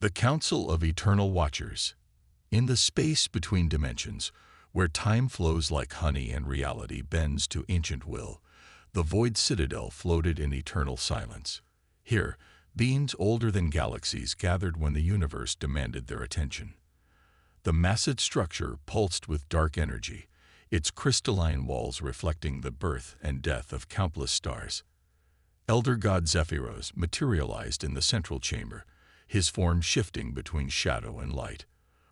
The Council of Eternal Watchers. In the space between dimensions, where time flows like honey and reality bends to ancient will, the Void Citadel floated in eternal silence. Here, beings older than galaxies gathered when the universe demanded their attention. The massive structure pulsed with dark energy, its crystalline walls reflecting the birth and death of countless stars. Elder God Zephyros materialized in the central chamber, his form shifting between shadow and light.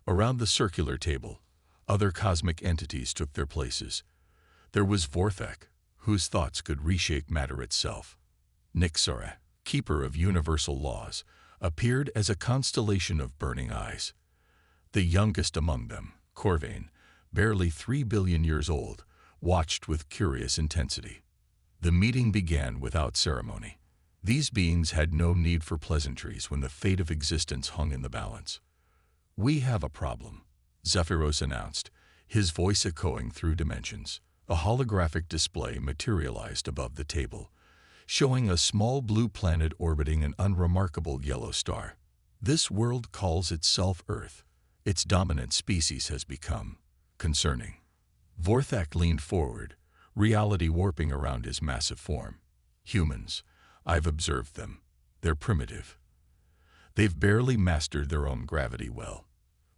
Around the circular table, other cosmic entities took their places. There was Vorthek, whose thoughts could reshape matter itself. Nyxara, keeper of universal laws, appeared as a constellation of burning eyes. The youngest among them, Corvain, barely 3 billion years old, watched with curious intensity. The meeting began without ceremony. These beings had no need for pleasantries when the fate of existence hung in the balance. "We have a problem," Zephyros announced, his voice echoing through dimensions. A holographic display materialized above the table, showing a small blue planet orbiting an unremarkable yellow star. "This world calls itself Earth. Its dominant species has become concerning." Vorthak leaned forward, reality warping around his massive form. "Humans, I've observed them. They're primitive. They've barely mastered their own gravity well.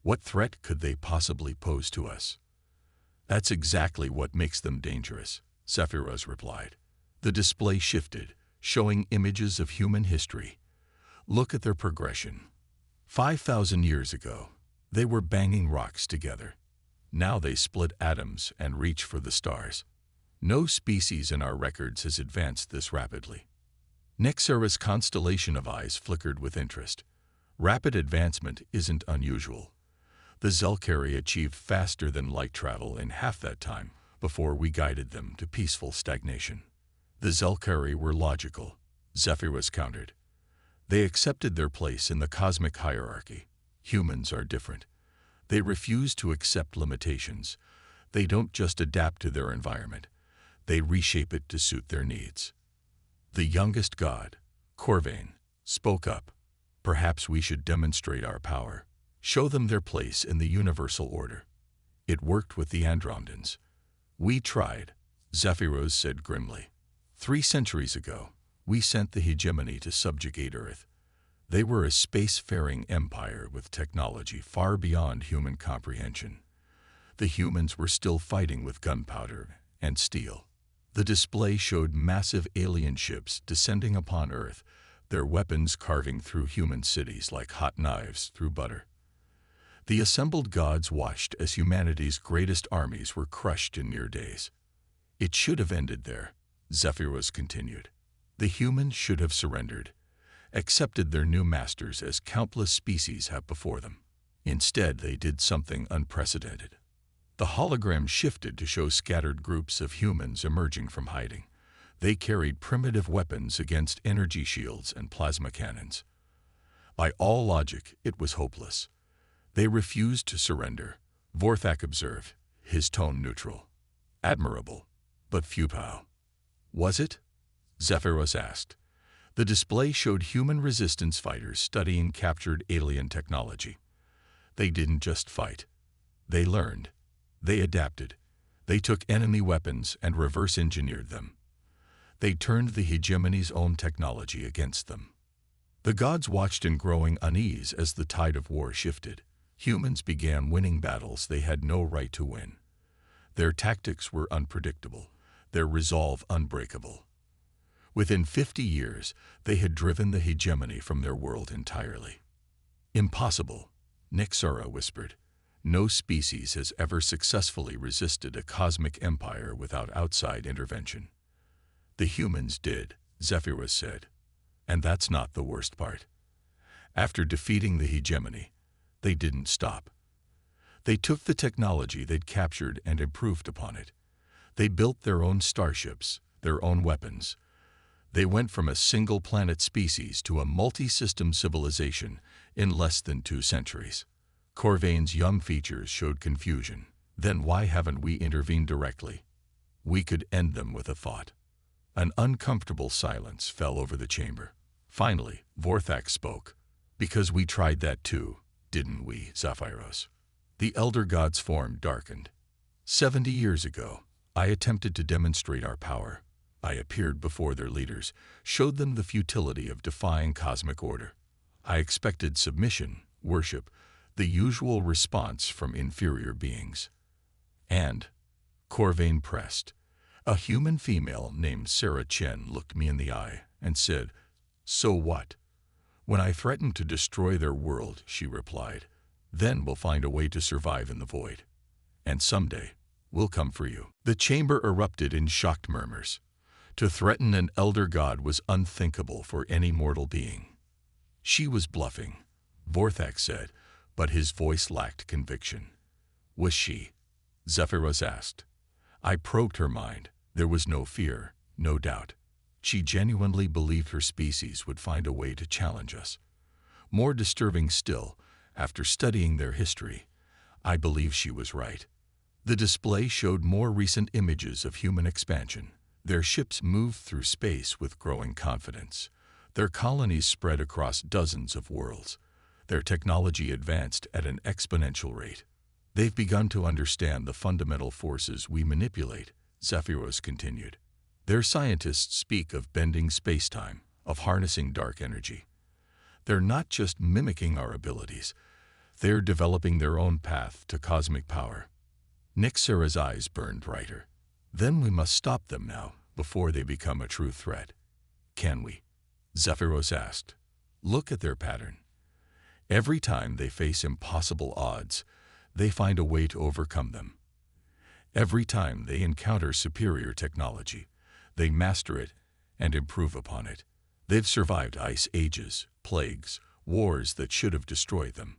What threat could they possibly pose to us?" "That's exactly what makes them dangerous," Zephyros replied. The display shifted, showing images of human history. "Look at their progression. 5,000 years ago, they were banging rocks together. Now they split atoms and reach for the stars. No species in our records has advanced this rapidly." Nyxara's constellation of eyes flickered with interest. "Rapid advancement isn't unusual. The Zelkari achieved faster than light travel in half that time before we guided them to peaceful stagnation." "The Zelkari were logical," Zephyros countered. "They accepted their place in the cosmic hierarchy. Humans are different. They refuse to accept limitations. They don't just adapt to their environment. They reshape it to suit their needs." The youngest god, Corvain, spoke up. "Perhaps we should demonstrate our power. Show them their place in the universal order." "It worked with the Andromedans." "We tried," Zephyros said grimly. 3 centuries ago, we sent the hegemony to subjugate Earth. They were a space-faring empire with technology far beyond human comprehension. The humans were still fighting with gunpowder and steel. The display showed massive alien ships descending upon Earth, their weapons carving through human cities like hot knives through butter. The assembled gods watched as humanity's greatest armies were crushed in mere days. "It should have ended there," Zephyros continued. "The humans should have surrendered, accepted their new masters as countless species have before them. Instead, they did something unprecedented." The hologram shifted to show scattered groups of humans emerging from hiding. They carried primitive weapons against energy shields and plasma cannons. By all logic, it was hopeless. "They refused to surrender," Vorthak observed, his tone neutral. "Admirable, but futile." "Was it?" Zephyros asked. The display showed human resistance fighters studying captured alien technology. They didn't just fight. They learned. They adapted. They took enemy weapons and reverse-engineered them. They turned the hegemony's own technology against them. The gods watched in growing unease as the tide of war shifted. Humans began winning battles they had no right to win. Their tactics were unpredictable, their resolve unbreakable. Within 50 years, they had driven the hegemony from their world entirely. "Impossible," Nyxara whispered. "No species has ever successfully resisted a cosmic empire without outside intervention." "The humans did," Zephyros said. "And that's not the worst part. After defeating the hegemony, they didn't stop. They took the technology they'd captured and improved upon it. They built their own starships, their own weapons. They went from a single-planet species to a multi-system civilization in less than 2 centuries. Corvain's young features showed confusion. "Then why haven't we intervened directly? We could end them with a thought." An uncomfortable silence fell over the chamber. Finally, Vorthak spoke. Because we tried that too, didn't we, Zephyros? The elder god's form darkened. 70 years ago, I attempted to demonstrate our power. I appeared before their leaders, showed them the futility of defying cosmic order. I expected submission, worship, the usual response from inferior beings. And, Corvain pressed, a human female named Sarah Chen looked me in the eye and said, "So what?" "When I threatened to destroy their world," she replied, "then we'll find a way to survive in the void. And someday, we'll come for you." The chamber erupted in shocked murmurs. To threaten an elder god was unthinkable for any mortal being. She was bluffing, Vorthak said, but his voice lacked conviction. Was she? Zephyros asked. I probed her mind. There was no fear, no doubt. She genuinely believed her species would find a way to challenge us. More disturbing still, after studying their history, I believe she was right. The display showed more recent images of human expansion. Their ships moved through space with growing confidence. Their colonies spread across dozens of worlds. Their technology advanced at an exponential rate. They've begun to understand the fundamental forces we manipulate, Zephyros continued. Their scientists speak of bending spacetime, of harnessing dark energy. They're not just mimicking our abilities. They're developing their own path to cosmic power. Nyxera's eyes burned brighter. Then we must stop them now, before they become a true threat. Can we? Zephyros asked. Look at their pattern. Every time they face impossible odds, they find a way to overcome them. Every time they encounter superior technology, they master it and improve upon it. They've survived ice ages, plagues, wars that should have destroyed them.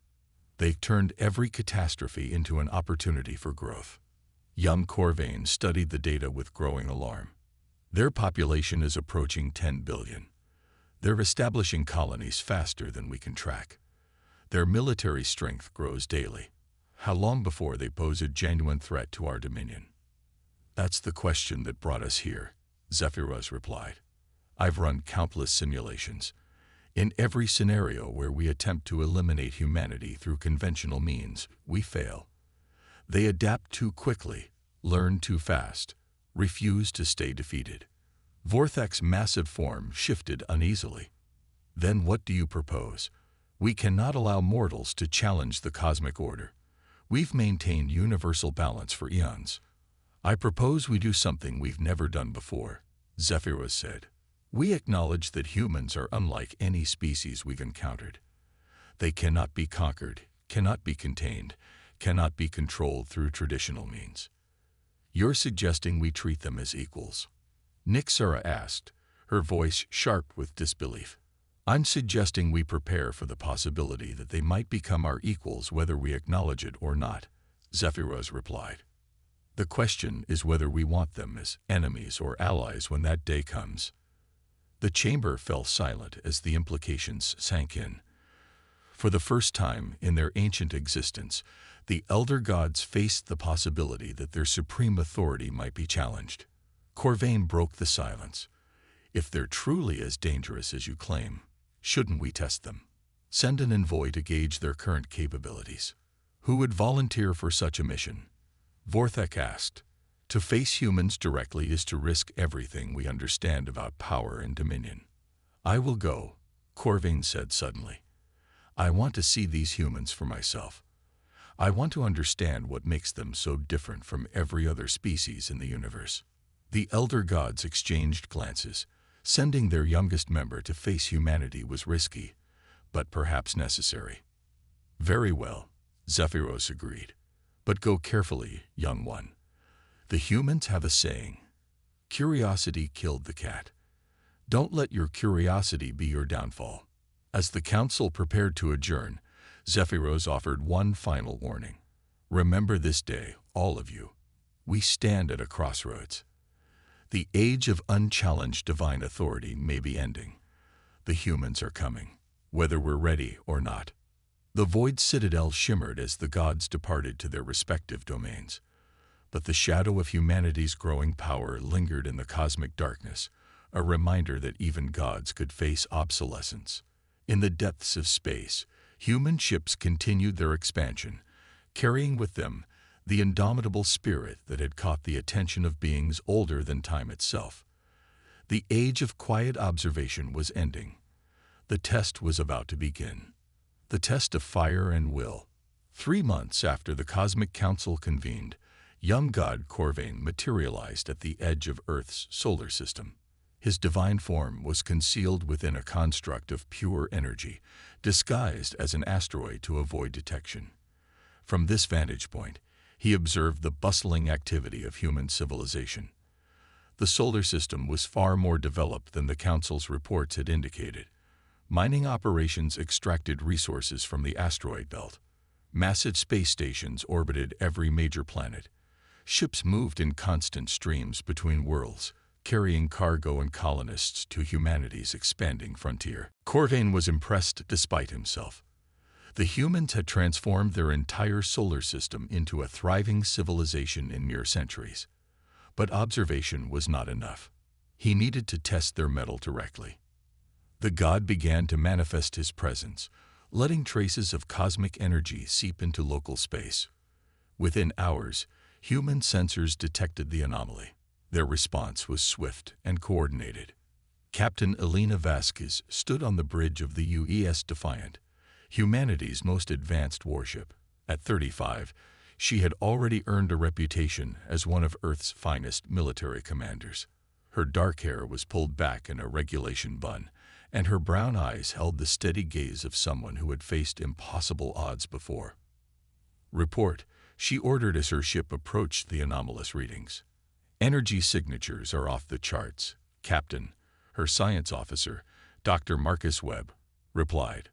They've turned every catastrophe into an opportunity for growth. Young Corvain studied the data with growing alarm. Their population is approaching 10 billion. They're establishing colonies faster than we can track. Their military strength grows daily. How long before they pose a genuine threat to our dominion? That's the question that brought us here, Zephyros replied. I've run countless simulations. In every scenario where we attempt to eliminate humanity through conventional means, we fail. They adapt too quickly, learn too fast, refuse to stay defeated. Vorthak's massive form shifted uneasily. Then what do you propose? We cannot allow mortals to challenge the cosmic order. We've maintained universal balance for eons. I propose we do something we've never done before, Zephyros said. We acknowledge that humans are unlike any species we've encountered. They cannot be conquered, cannot be contained, cannot be controlled through traditional means. You're suggesting we treat them as equals? Nyxera asked, her voice sharp with disbelief. I'm suggesting we prepare for the possibility that they might become our equals whether we acknowledge it or not, Zephyros replied. The question is whether we want them as enemies or allies when that day comes. The chamber fell silent as the implications sank in. For the first time in their ancient existence, the elder gods faced the possibility that their supreme authority might be challenged. Corvain broke the silence. If they're truly as dangerous as you claim, shouldn't we test them? Send an envoy to gauge their current capabilities. Who would volunteer for such a mission? Vorthak asked. To face humans directly is to risk everything we understand about power and dominion. I will go, Corvain said suddenly. I want to see these humans for myself. I want to understand what makes them so different from every other species in the universe. The elder gods exchanged glances. Sending their youngest member to face humanity was risky, but perhaps necessary. Very well, Zephyros agreed. But go carefully, young one. The humans have a saying. Curiosity killed the cat. Don't let your curiosity be your downfall. As the council prepared to adjourn, Zephyros offered one final warning. Remember this day, all of you. We stand at a crossroads. The age of unchallenged divine authority may be ending. The humans are coming, whether we're ready or not. The void citadel shimmered as the gods departed to their respective domains. But the shadow of humanity's growing power lingered in the cosmic darkness, a reminder that even gods could face obsolescence. In the depths of space, human ships continued their expansion, carrying with them the indomitable spirit that had caught the attention of beings older than time itself. The age of quiet observation was ending. The test was about to begin. The test of fire and will. 3 months after the Cosmic Council convened, young god Corvain materialized at the edge of Earth's solar system. His divine form was concealed within a construct of pure energy, disguised as an asteroid to avoid detection. From this vantage point, he observed the bustling activity of human civilization. The solar system was far more developed than the Council's reports had indicated. Mining operations extracted resources from the asteroid belt. Massive space stations orbited every major planet. Ships moved in constant streams between worlds, carrying cargo and colonists to humanity's expanding frontier. Corvain was impressed despite himself. The humans had transformed their entire solar system into a thriving civilization in mere centuries. But observation was not enough. He needed to test their mettle directly. The god began to manifest his presence, letting traces of cosmic energy seep into local space. Within hours, human sensors detected the anomaly. Their response was swift and coordinated. Captain Elena Vasquez stood on the bridge of the UES Defiant, humanity's most advanced warship. At 35, she had already earned a reputation as one of Earth's finest military commanders. Her dark hair was pulled back in a regulation bun, and her brown eyes held the steady gaze of someone who had faced impossible odds before. Report, she ordered as her ship approached the anomalous readings. Energy signatures are off the charts, Captain. Her science officer, Dr. Marcus Webb, replied.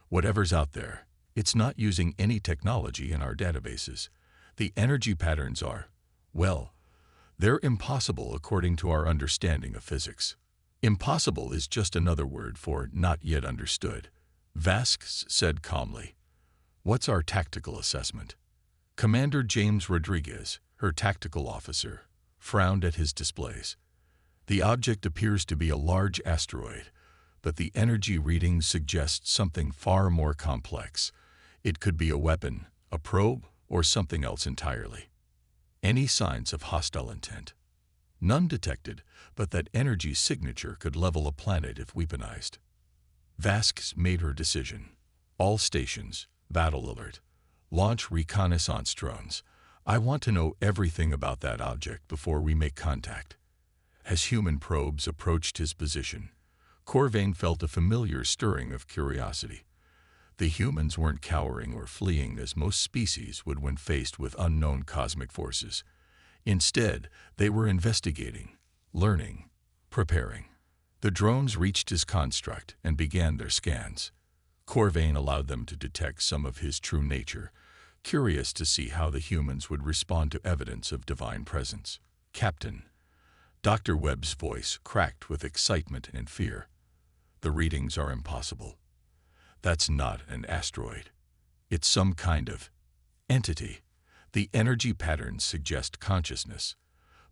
Whatever's out there, it's not using any technology in our databases. The energy patterns are, well, they're impossible according to our understanding of physics. Impossible is just another word for not yet understood, Vasquez said calmly. What's our tactical assessment? Commander James Rodriguez, her tactical officer, frowned at his displays. The object appears to be a large asteroid, but the energy readings suggest something far more complex. It could be a weapon, a probe, or something else entirely. Any signs of hostile intent? None detected, but that energy signature could level a planet if weaponized. Vasquez made her decision. All stations, battle alert. Launch reconnaissance drones. I want to know everything about that object before we make contact. As human probes approached his position, Corvain felt a familiar stirring of curiosity. The humans weren't cowering or fleeing as most species would when faced with unknown cosmic forces. Instead, they were investigating, learning, preparing. The drones reached his construct and began their scans. Corvain allowed them to detect some of his true nature, curious to see how the humans would respond to evidence of divine presence. Captain, Dr. Webb's voice cracked with excitement and fear. The readings are impossible. That's not an asteroid. It's some kind of entity. The energy patterns suggest consciousness,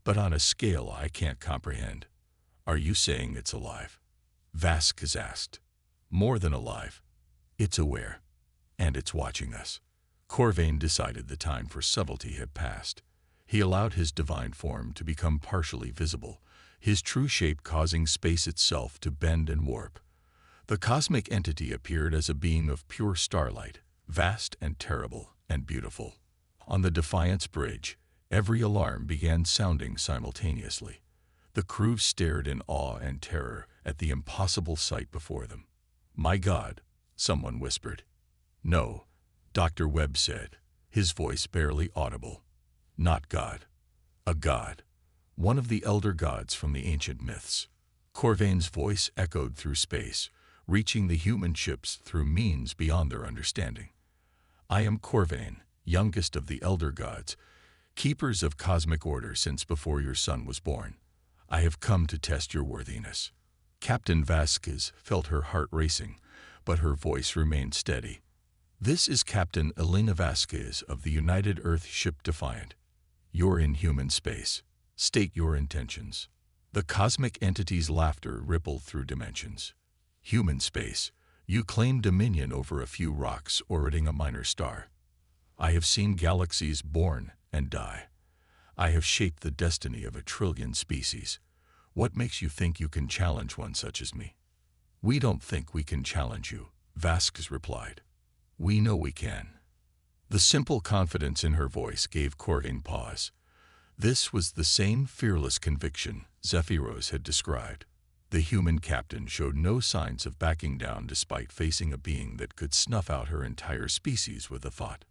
but on a scale I can't comprehend. Are you saying it's alive? Vasquez asked. More than alive. It's aware, and it's watching us. Corvain decided the time for subtlety had passed. He allowed his divine form to become partially visible, his true shape causing space itself to bend and warp. The cosmic entity appeared as a beam of pure starlight, vast and terrible and beautiful. On the Defiance Bridge, every alarm began sounding simultaneously. The crew stared in awe and terror at the impossible sight before them. My God, someone whispered. No, Dr. Webb said, his voice barely audible. Not God. A god. One of the elder gods from the ancient myths. Corvain's voice echoed through space, reaching the human ships through means beyond their understanding. I am Corvain, youngest of the elder gods, keepers of cosmic order since before your son was born. I have come to test your worthiness. Captain Vasquez felt her heart racing, but her voice remained steady. This is Captain Elena Vasquez of the United Earth ship Defiant. You're in human space. State your intentions. The cosmic entity's laughter rippled through dimensions. Human space? You claim dominion over a few rocks orbiting a minor star. I have seen galaxies born and die. I have shaped the destiny of 1 trillion species. What makes you think you can challenge one such as me? We don't think we can challenge you, Vasquez replied. We know we can. The simple confidence in her voice gave Corvain pause. This was the same fearless conviction Zephyros had described. The human captain showed no signs of backing down despite facing a being that could snuff out her entire species with a thought.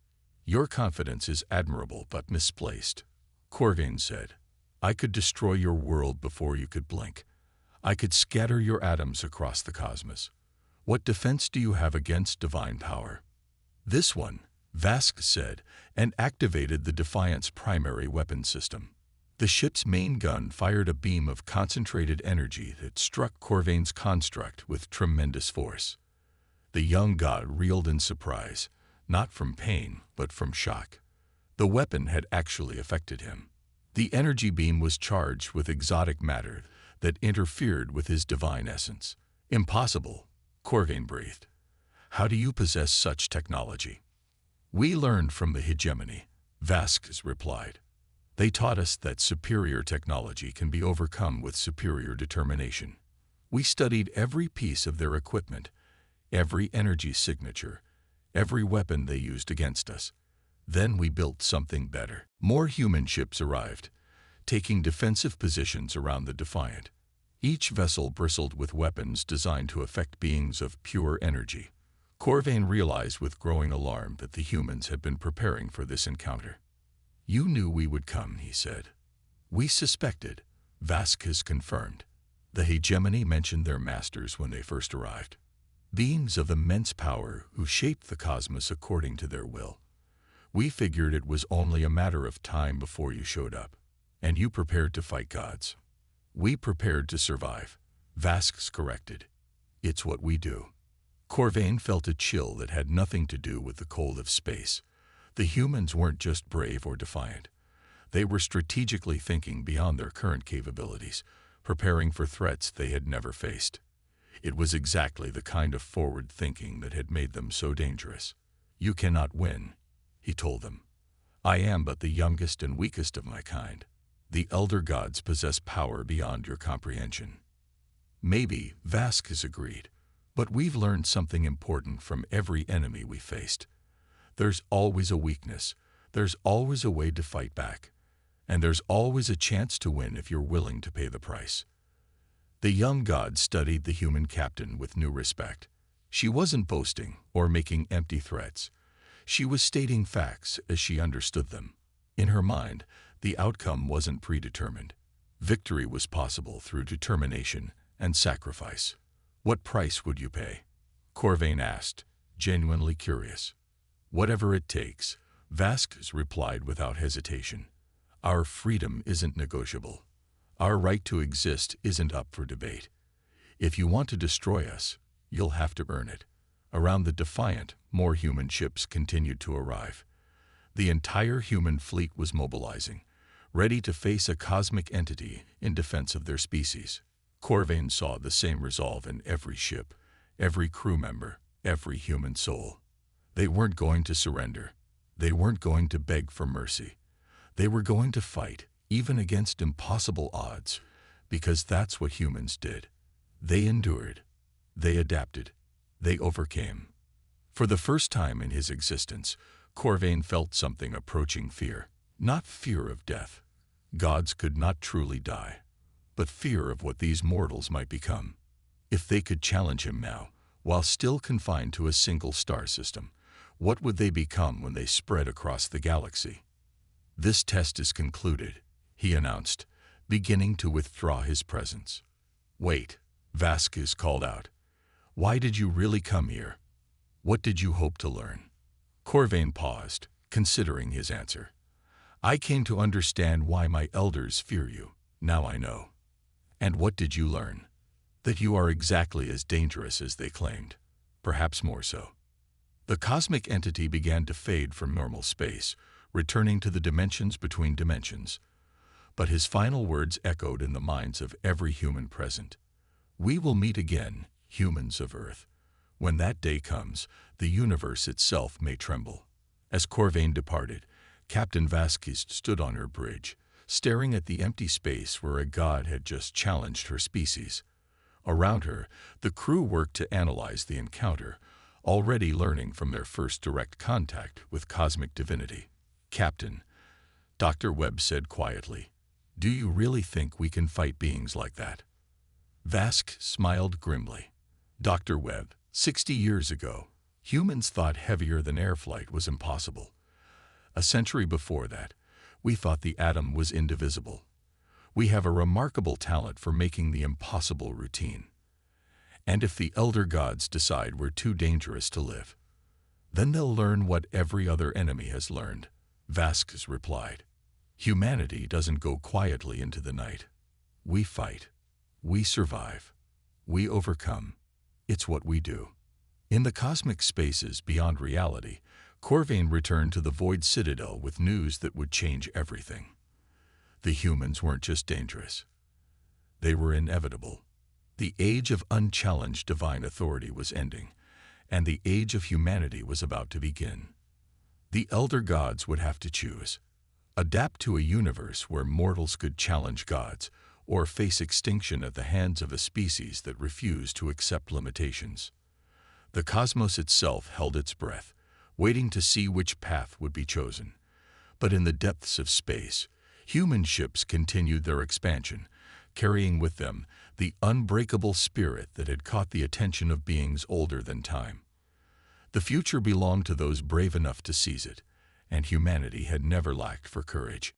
Your confidence is admirable but misplaced, Corvain said. I could destroy your world before you could blink. I could scatter your atoms across the cosmos. What defense do you have against divine power? This one, Vasquez said, and activated the Defiant's primary weapon system. The ship's main gun fired a beam of concentrated energy that struck Corvain's construct with tremendous force. The young god reeled in surprise, not from pain, but from shock. The weapon had actually affected him. The energy beam was charged with exotic matter that interfered with his divine essence. Impossible, Corvain breathed. How do you possess such technology? We learned from the hegemony, Vasquez replied. They taught us that superior technology can be overcome with superior determination. We studied every piece of their equipment, every energy signature, every weapon they used against us. Then we built something better. More human ships arrived, taking defensive positions around the Defiant. Each vessel bristled with weapons designed to affect beings of pure energy. Corvain realized with growing alarm that the humans had been preparing for this encounter. You knew we would come, he said. We suspected, Vasquez confirmed. The hegemony mentioned their masters when they first arrived. Beings of immense power who shaped the cosmos according to their will. We figured it was only a matter of time before you showed up, and you prepared to fight gods. We prepared to survive, Vasquez corrected. It's what we do. Corvain felt a chill that had nothing to do with the cold of space. The humans weren't just brave or defiant. They were strategically thinking beyond their current capabilities, preparing for threats they had never faced. It was exactly the kind of forward thinking that had made them so dangerous. You cannot win, he told them. I am but the youngest and weakest of my kind. The elder gods possess power beyond your comprehension. Maybe, Vasquez agreed, but we've learned something important from every enemy we faced. There's always a weakness, there's always a way to fight back, and there's always a chance to win if you're willing to pay the price. The young god studied the human captain with new respect. She wasn't boasting or making empty threats. She was stating facts as she understood them. In her mind, the outcome wasn't predetermined. Victory was possible through determination and sacrifice. What price would you pay? Corvain asked, genuinely curious. Whatever it takes, Vasquez replied without hesitation. Our freedom isn't negotiable. Our right to exist isn't up for debate. If you want to destroy us, you'll have to earn it. Around the Defiant, more human ships continued to arrive. The entire human fleet was mobilizing, ready to face a cosmic entity in defense of their species. Corvain saw the same resolve in every ship, every crew member, every human soul. They weren't going to surrender. They weren't going to beg for mercy. They were going to fight, even against impossible odds, because that's what humans did. They endured. They adapted. They overcame. For the first time in his existence, Corvain felt something approaching fear. Not fear of death. Gods could not truly die, but fear of what these mortals might become. If they could challenge him now, while still confined to a single star system, what would they become when they spread across the galaxy? This test is concluded, he announced, beginning to withdraw his presence. Wait, Vasquez called out. Why did you really come here? What did you hope to learn? Corvain paused, considering his answer. I came to understand why my elders fear you. Now I know. And what did you learn? That you are exactly as dangerous as they claimed, perhaps more so. The cosmic entity began to fade from normal space, returning to the dimensions between dimensions. But his final words echoed in the minds of every human present. We will meet again, humans of Earth, When that day comes, the universe itself may tremble. As Corvain departed, Captain Vasquez stood on her bridge, staring at the empty space where a god had just challenged her species. Around her, the crew worked to analyze the encounter, already learning from their first direct contact with cosmic divinity. "Captain," Dr. Webb said quietly, "do you really think we can fight beings like that?" Vask smiled grimly. "Dr. Webb, 60 years ago, humans thought heavier than air flight was impossible. A century before that, we thought the atom was indivisible. We have a remarkable talent for making the impossible routine. And if the elder gods decide we're too dangerous to live, then they'll learn what every other enemy has learned," Vasquez replied. "Humanity doesn't go quietly into the night. We fight. We survive. We overcome. It's what we do." In the cosmic spaces beyond reality, Corvain returned to the Void Citadel with news that would change everything. The humans weren't just dangerous. They were inevitable. The age of unchallenged divine authority was ending, and the age of humanity was about to begin. The elder gods would have to choose: adapt to a universe where mortals could challenge gods, or face extinction at the hands of a species that refused to accept limitations. The cosmos itself held its breath, waiting to see which path would be chosen. But in the depths of space, human ships continued their expansion, carrying with them the unbreakable spirit that had caught the attention of beings older than time. The future belonged to those brave enough to seize it, and humanity had never lacked for courage.